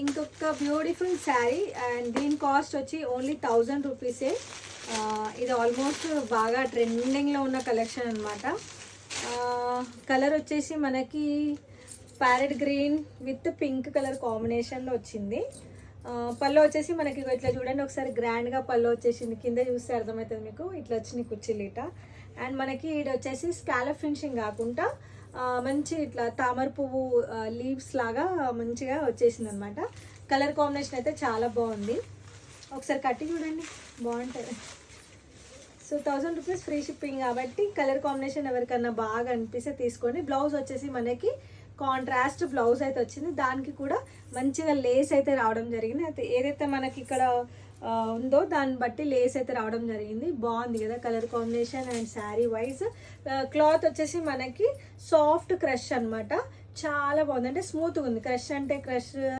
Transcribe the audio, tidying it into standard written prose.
ఇంకొక beautiful sari and దీని cost వచ్చి ఓన్లీ 1000 రూపీసే. ఇది ఆల్మోస్ట్ బాగా ట్రెండింగ్లో ఉన్న కలెక్షన్ అనమాట. కలర్ వచ్చేసి మనకి parrot green with pink colour కాంబినేషన్లో వచ్చింది. పళ్ళు వచ్చేసి మనకి ఇట్లా చూడండి ఒకసారి గ్రాండ్గా పళ్ళు వచ్చేసింది. కింద చూస్తే అర్థమవుతుంది మీకు, ఇట్లా వచ్చింది కుర్చీలీట. అండ్ మనకి ఇది వచ్చేసి స్కాలప్ ఫినిషింగ్ కాకుండా మంచి ఇట్లా తామర పువ్వు లీవ్స్ లాగా మంచిగా వచ్చేసింది అనమాట. కలర్ కాంబినేషన్ అయితే చాలా బాగుంది. ఒకసారి కట్టి చూడండి, బాగుంటుంది. సో 1000 రూపీస్ ఫ్రీ షిప్పింగ్ కాబట్టి కలర్ కాంబినేషన్ ఎవరికన్నా బాగా అనిపిస్తే తీసుకోండి. బ్లౌజ్ వచ్చేసి మనకి కాంట్రాస్ట్ బ్లౌజ్ అయితే వచ్చింది. దానికి కూడా మంచిగా లేస్ అయితే రావడం జరిగింది. అయితే ఏదైతే మనకి ఇక్కడ ఉందో దాన్ని బట్టి లేస్ అయితే రావడం జరిగింది. బాగుంది కదా colour combination. And sari wise cloth వచ్చేసి మనకి సాఫ్ట్ క్రష్ అనమాట. చాలా బాగుంది, అంటే స్మూత్గా ఉంది. క్రష్ అంటే క్రష్